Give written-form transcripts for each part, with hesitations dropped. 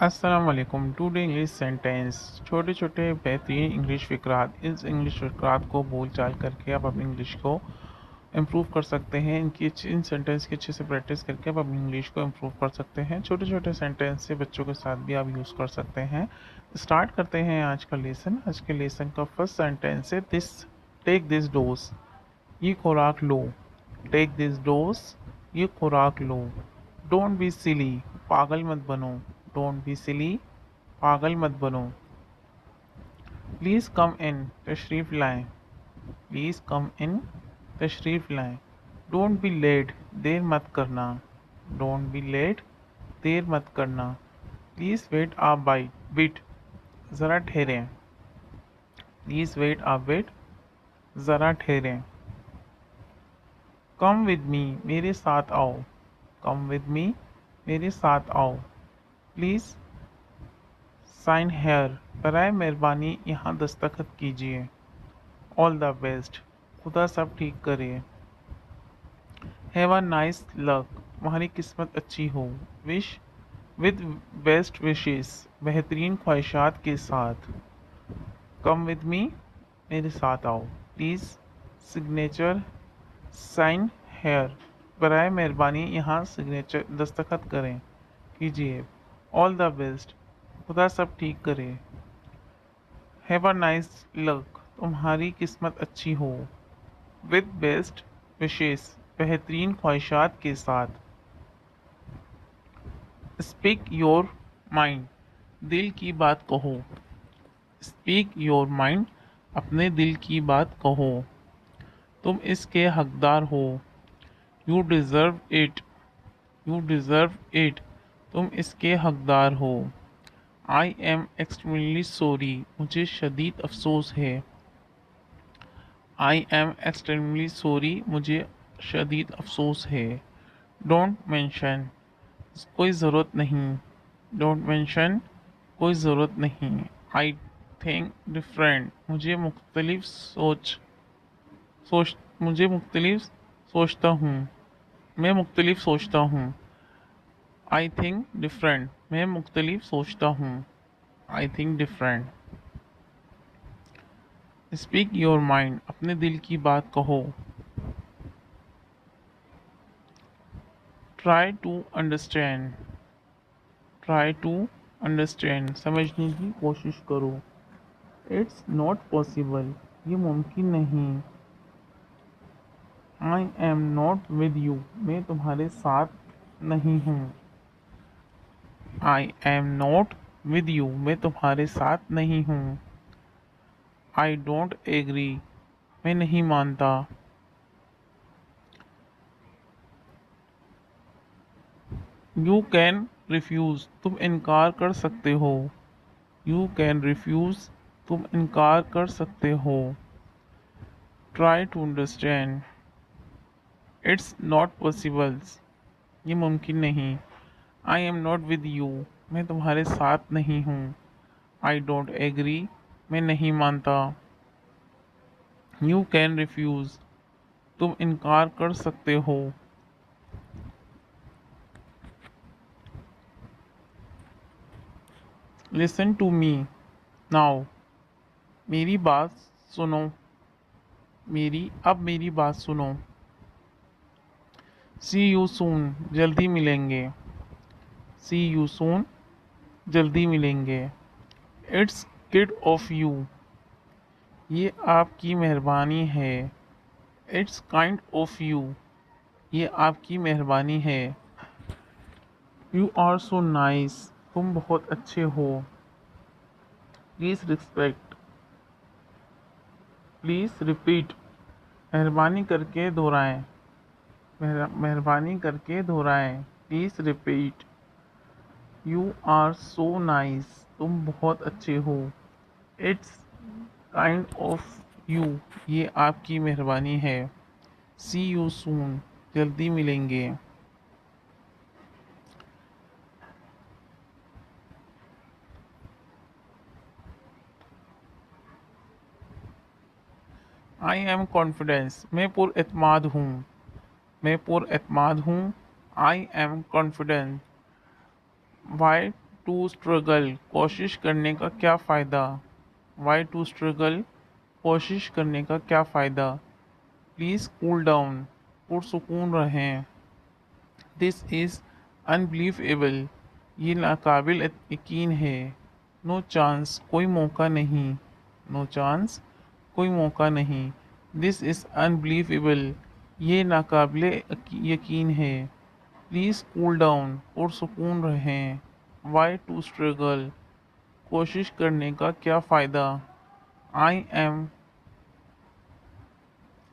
अस्सलाम वालेकुम। Today English sentence. छोटे छोटे बेहतरीन इंग्लिश फ़िक्रात। इस इंग्लिश फ़िक्रात को बोल चाल करके आप अपनी इंग्लिश को इम्प्रूव कर सकते हैं। इन सेंटेंस की अच्छे से प्रैक्टिस करके आप अपनी इंग्लिश को इम्प्रूव कर सकते हैं। छोटे छोटे सेंटेंस से बच्चों के साथ भी आप यूज़ कर सकते हैं। स्टार्ट करते हैं आज का लेसन। आज के लेसन का फर्स्ट सेंटेंस है दिस। Take this dose. ये खुराक लो। Take this dose. ये खुराक लो। Don't be silly. पागल मत बनो। Don't be silly. पागल मत बनो। प्लीज़ कम इन। तशरीफ़ लाएं। प्लीज़ कम इन। तशरीफ़ लाएं। Don't be late. देर मत करना। Don't be late. देर मत करना। Please wait a bite bit. ज़रा ठहरें। Please wait a bit. ज़रा ठहरें। Come with me. मेरे साथ आओ। Come with me. मेरे साथ आओ। Please sign here. बराए मेहरबानी यहाँ दस्तखत कीजिए। All the best. खुदा सब ठीक करे। Have a nice luck. तुम्हारी किस्मत अच्छी हो। Wish with best wishes. बेहतरीन ख्वाहिशात के साथ। Come with me. मेरे साथ आओ। Please signature sign here. बराए मेहरबानी यहाँ सिग्नेचर दस्तखत करें कीजिए। All the best. खुदा सब ठीक करे। Have a nice luck. तुम्हारी किस्मत अच्छी हो। With best wishes. बेहतरीन ख्वाहिशात के साथ। Speak your mind. दिल की बात कहो। Speak your mind. अपने दिल की बात कहो। तुम इसके हकदार हो। You deserve it. You deserve it. तुम इसके हकदार हो। I am extremely sorry. मुझे शदीद अफसोस है। I am extremely sorry. मुझे शदीद अफसोस है। Don't mention. कोई ज़रूरत नहीं। Don't mention. कोई ज़रूरत नहीं। I think different. मुझे मुख्तलिफ सोचता हूँ। मैं मुख्तलिफ सोचता हूँ। I think different. मैं मुख्तलिफ सोचता हूँ। I think different. Speak your mind. अपने दिल की बात कहो। Try to understand. Try to understand. समझने की कोशिश करो। It's not possible. ये मुमकिन नहीं। I am not with you. मैं तुम्हारे साथ नहीं हूँ। I am not with you. मैं तुम्हारे साथ नहीं हूँ। I don't agree. मैं नहीं मानता। You can refuse. तुम इनकार कर सकते हो। You can refuse. तुम इनकार कर सकते हो। Try to understand. It's not possible. ये मुमकिन नहीं। I am not with you. मैं तुम्हारे साथ नहीं हूँ। I don't agree. मैं नहीं मानता। You can refuse. तुम इनकार कर सकते हो। Listen to me now. मेरी बात सुनो। मेरी बात सुनो। See you soon. जल्दी मिलेंगे। See you soon. जल्दी मिलेंगे। It's kid of you. ये आपकी मेहरबानी है। It's kind of you. ये आपकी मेहरबानी है। You are so nice. तुम बहुत अच्छे हो। Please respect. Please repeat. मेहरबानी करके दोहराएं। मेहरबानी करके दोहराएं। Please repeat. You are so nice. तुम बहुत अच्छे हो। It's kind of you. ये आपकी मेहरबानी है। See you soon. जल्दी मिलेंगे। I am confidence. मैं पुरएतमाद हूँ। मैं पुरएतमाद हूँ। I am confident. Why to struggle, कोशिश करने का क्या फ़ायदा? वाई टू स्ट्रगल, कोशिश करने का क्या फ़ायदा? प्लीज़ कूल डाउन, पुरसुकून रहें। दिस इज़ अनबिलीवेबल, ये नाकाबिल यकीन है। नो चांस, कोई मौका नहीं। नो चांस, कोई मौका नहीं। दिस इज़ अनबिलीवेबल, ये नाकाबिल यकीन है। प्लीज़ कूल डाउन, पुरसुकून रहें। वाई टू स्ट्रगल, कोशिश करने का क्या फ़ायदा? I am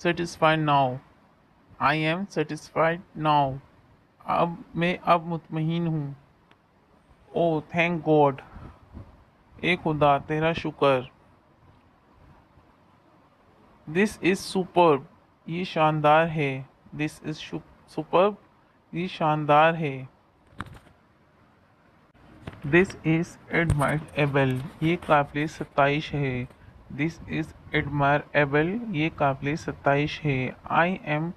satisfied now, I am satisfied now, अब मुतमईन हूँ। ओ थैंक गॉड, ए खुदा तेरा शुक्र। दिस इज़ सुपर्ब, ये शानदार है। दिस इज़ सुपर्ब, ये शानदार है। दिस इज़ एडमायरेबल, ये काबिल सताइश है। दिस इज़ एडमायरेबल, ये काबिल सताइश है। आई एम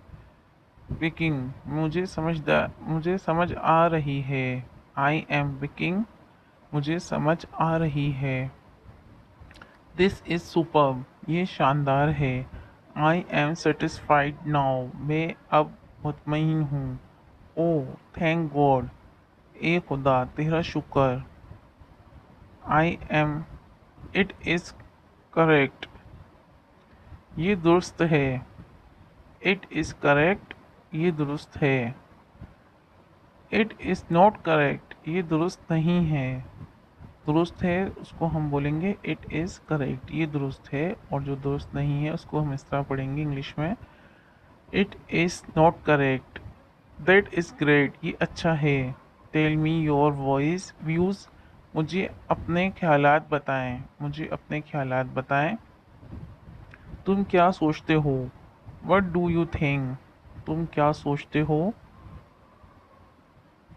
विकिंग, मुझे समझ आ रही है। आई एम विकिंग, मुझे समझ आ रही है। दिस इज़ सुपर्ब, ये शानदार है। आई एम सेटिस्फाइड नाउ, मैं अब मुतमईन हूँ। ओह थैंक गॉड, ए खुदा तेरा शुक्र। I am, it is correct, ये दुरुस्त है। इट इज़ करेक्ट, ये दुरुस्त है। इट इज़ नॉट करेक्ट, ये दुरुस्त नहीं है। दुरुस्त है उसको हम बोलेंगे इट इज़ करेक्ट, ये दुरुस्त है। और जो दुरुस्त नहीं है उसको हम इस तरह पढ़ेंगे इंग्लिश में, it is not correct. That is great, ये अच्छा है। Tell me your voice views, मुझे अपने ख्यालात बताएं। मुझे अपने ख्यालात बताएं। तुम क्या सोचते हो? वट डू यू थिंक, तुम क्या सोचते हो?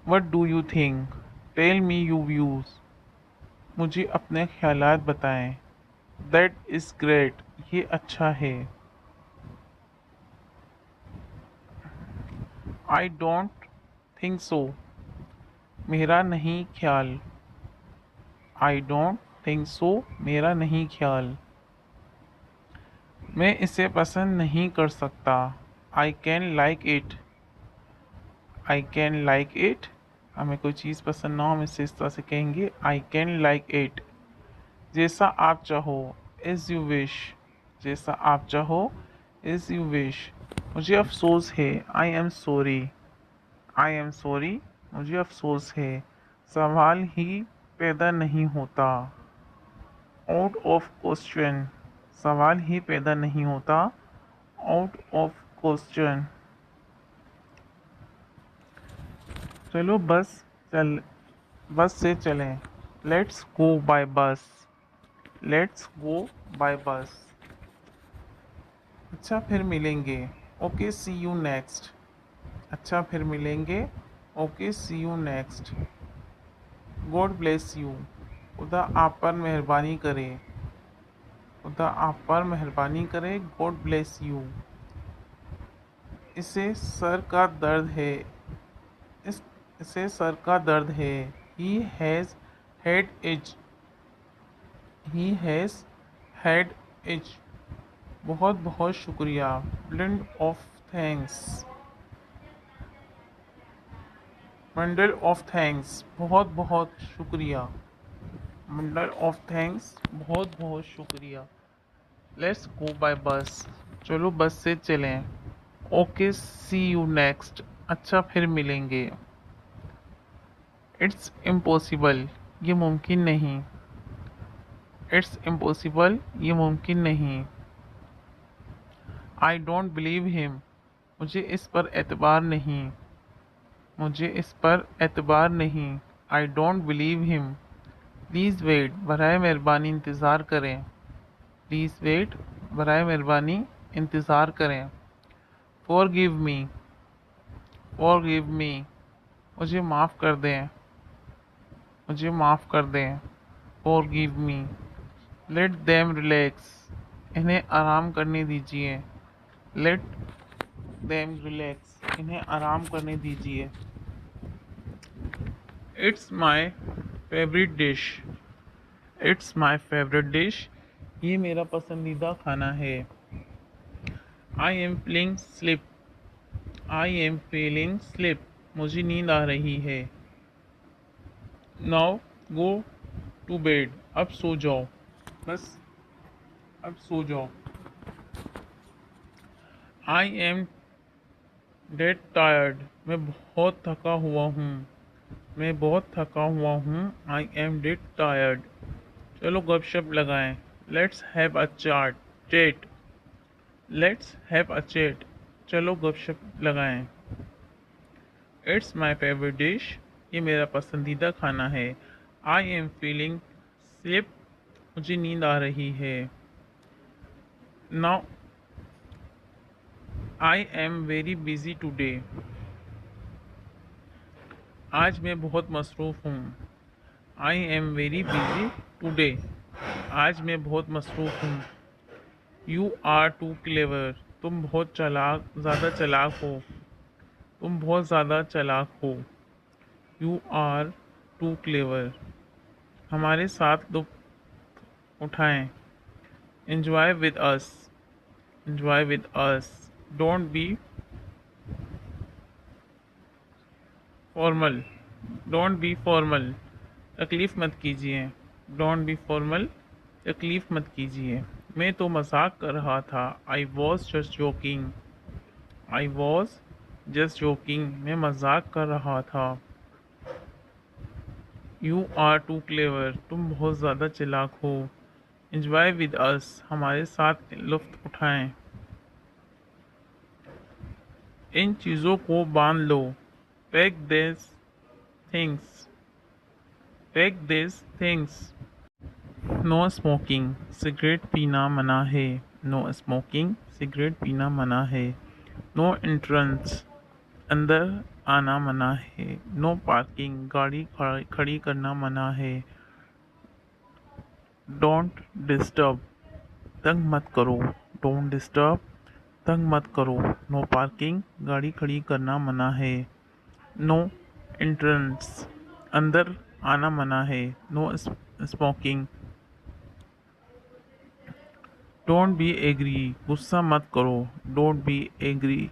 What do you think. Tell me you views, मुझे अपने ख्यालात बताएं। दैट इज़ ग्रेट, ये अच्छा है। आई डोंट थिंक सो, मेरा नहीं ख्याल। आई डोंट थिंक सो, मेरा नहीं ख्याल। मैं इसे पसंद नहीं कर सकता। I can like it, I can like it. हमें कोई चीज़ पसंद ना हो हम इसे इस तरह से कहेंगे, आई कैन लाइक इट। जैसा आप चाहो, इज़ यू विश, जैसा आप चाहो, इज़ यू विश। मुझे अफसोस है, I am sorry, I am sorry, मुझे अफसोस है। सवाल ही पैदा नहीं होता। आउट ऑफ क्वेश्चन, सवाल ही पैदा नहीं होता। Out of question. चलो बस से चलें। लेट्स गो बाय बस, लेट्स गो बाय बस। अच्छा फिर मिलेंगे, ओके सी यू नेक्स्ट। अच्छा फिर मिलेंगे, okay see you next. God bless you, खुदा आप पर मेहरबानी करे। खुदा आप पर मेहरबानी करे। God bless you. इसे सर का दर्द है, इस इसे सर का दर्द है। He has head etch, he has had etch. बहुत बहुत शुक्रिया। Blend of thanks, bundle of thanks, बहुत बहुत शुक्रिया। बंडल ऑफ थैंक्स, बहुत बहुत शुक्रिया। लेट्स गो बाय बस, चलो बस से चलें। ओके सी यू नेक्स्ट, अच्छा फिर मिलेंगे। इट्स इम्पॉसिबल, ये मुमकिन नहीं। इट्स इम्पॉसिबल, ये मुमकिन नहीं। आई डोंट बिलीव हिम, मुझे इस पर एतबार नहीं। मुझे इस पर एतबार नहीं। I don't believe him. Please wait, बराए मेहरबानी इंतज़ार करें। प्लीज़ वेट, बराए मेहरबानी इंतज़ार करें। फॉरगिव मी, फॉरगिव मी, मुझे माफ़ कर दें। मुझे माफ़ कर दें। Forgive me. Let them relax, इन्हें आराम करने दीजिए। लेट देम रिलैक्स, इन्हें आराम करने दीजिए। It's my favourite dish, it's my favourite dish, ये मेरा पसंदीदा खाना है। I am feeling slip, I am feeling slip, मुझे नींद आ रही है। नाउ गो टू बेड, अब सो जाओ, बस अब सो जाओ। आई एम डेड टायर्ड, मैं बहुत थका हुआ हूँ, मैं बहुत थका हुआ हूँ। आई एम डेड टायर्ड, चलो गपशप लगाएं। Let's have a chat, let's have a chat, चलो गपशप लगाएं। इट्स माई फेवरेट डिश, ये मेरा पसंदीदा खाना है। आई एम फीलिंग स्लिप, मुझे नींद आ रही है। Now I am very busy today, आज मैं बहुत मसरूफ़ हूँ। I am very busy today, आज मैं बहुत मसरूफ़ हूँ। यू आर टू क्लेवर, तुम बहुत ज़्यादा चालाक हो, तुम बहुत ज़्यादा चालाक हो। यू आर टू क्लेवर, हमारे साथ लुत्फ़ उठाएं। Enjoy with us, enjoy with us. Don't be formal, don't be formal, तकलीफ़ मत कीजिए। डोंट बी फॉर्मल, तकलीफ़ मत कीजिए। मैं तो मजाक कर रहा था। I was just joking, I was just joking, मैं मजाक कर रहा था। यू आर टू क्लेवर, तुम बहुत ज़्यादा चालाक हो। एंजॉय विद अस, हमारे साथ लुत्फ़ उठाएं। इन चीज़ों को बांध लो। Pack this things, pack this things. No smoking, cigarette पीना मना है। नो स्मोकिंग, सिगरेट पीना मना है। नो एंट्रेंस, अंदर आना मना है। नो पार्किंग, गाड़ी खड़ी करना मना है। डोंट डिस्टर्ब, तंग मत करो। डोंट डिस्टर्ब, तंग मत करो। नो पार्किंग, गाड़ी खड़ी करना मना है। नो एंट्रेंस, अंदर आना मना है। No smoking. Don't be agree, गुस्सा मत करो। डोंट बी एग्री,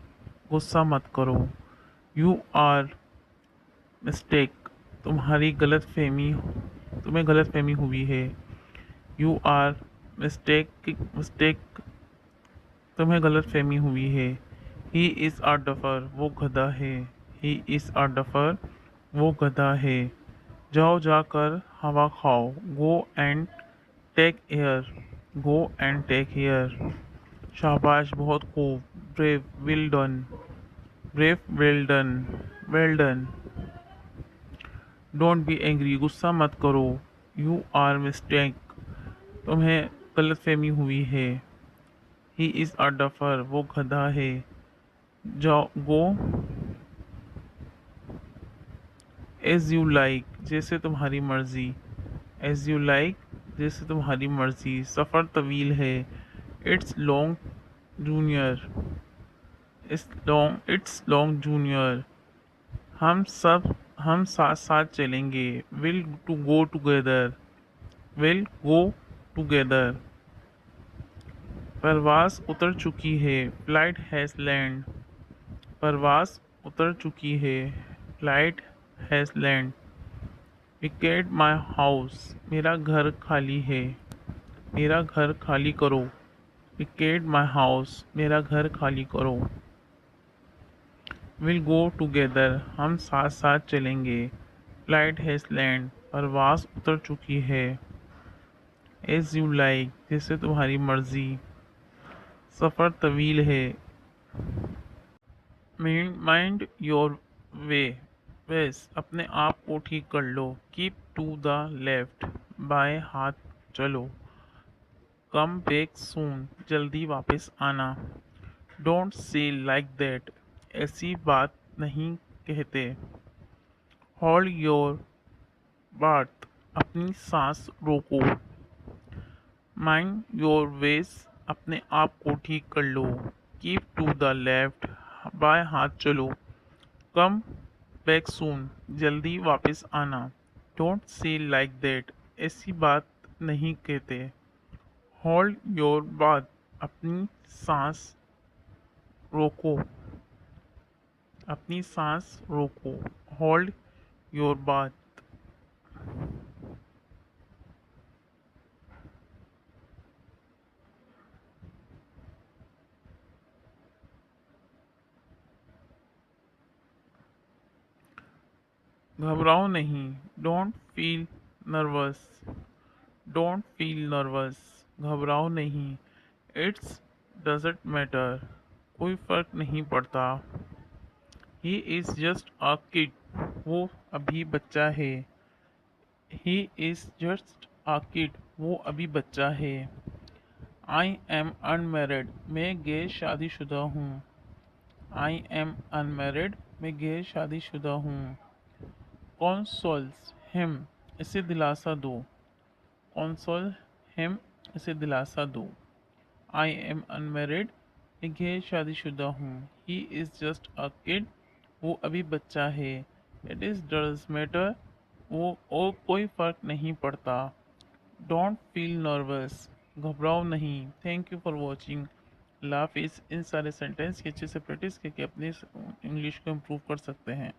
गुस्सा मत करो। यू आर मिस्टेक, तुम्हारी गलत फहमी, तुम्हें गलत फहमी हुई है। यू आर मिस्टेक, तुम्हें गलत फहमी हुई है। ही इज़ अ डफर, वो गधा है। ही इज़ अ डफर, वो गधा है। जाओ जाकर हवा खाओ। Go and take air, go and take air. शाबाश, बहुत खूब। Brave, well done, brave, well done, well done. Don't be angry, गुस्सा मत करो। यू आर मिस्टेक, तुम्हें गलतफहमी हुई है। ही इज़ अ डफर, वो गधा है। जाओ, गो एज यू लाइक, जैसे तुम्हारी मर्जी। एज यू लाइक, जैसे तुम्हारी मर्जी। सफ़र तवील है। It's long junior, it's long junior. हम साथ साथ चलेंगे। Will to go together, will go together. परवाज़ उतर चुकी है। फ्लाइट हैज़ लैंड, परवाज़ उतर चुकी है। Flight has land. Vacate my house, मेरा घर खाली है। मेरा घर खाली करो। वेकेट माई हाउस, मेरा घर खाली करो। विल गो टुगेदर, हम साथ साथ चलेंगे। फ्लाइट हैज़ लैंड, परवाज़ उतर चुकी है। एज यू लाइक, जैसे तुम्हारी मर्जी। सफ़र तवील है। माइंड योर वे, वेस, अपने आप को ठीक कर लो। कीप टू द लेफ्ट, बाएं हाथ चलो। कम बैक सून, जल्दी वापस आना। डोंट से लाइक दैट, ऐसी बात नहीं कहते। होल्ड योर बाथ, अपनी सांस रोको। माइंड योर वेज, अपने आप को ठीक कर लो। कीप टू द लेफ्ट, बाएं हाथ चलो। कम बैक सून, जल्दी वापस आना। डोंट से लाइक दैट, ऐसी बात नहीं कहते। होल्ड योर बात, अपनी सांस रोको, अपनी सांस रोको। होल्ड योर बात। घबराओ नहीं, don't feel nervous, don't feel nervous, घबराओ नहीं। इट्स डजंट मैटर, कोई फर्क नहीं पड़ता। He is just a kid, वो अभी बच्चा है। He is just a kid, वो अभी बच्चा है। आई एम अनमैरिड, मैं गैर शादीशुदा हूँ। आई एम अनमैरिड, मैं गैर शादीशुदा हूँ। कंसोल्स हिम, इसे दिलासा दो। कंसोल हिम, इसे दिलासा दो। आई एम अनमैरिड, मैं गैर शादीशुदा हूँ। He is just a kid, वो अभी बच्चा है। इट इज़ डज मैटर, वो और कोई फ़र्क नहीं पड़ता। डोंट फील नर्वस, घबराओ नहीं। Thank you for watching. लाफिज। इन सारे सेंटेंस की अच्छे से प्रैक्टिस करके अपने इंग्लिश को इम्प्रूव कर सकते हैं।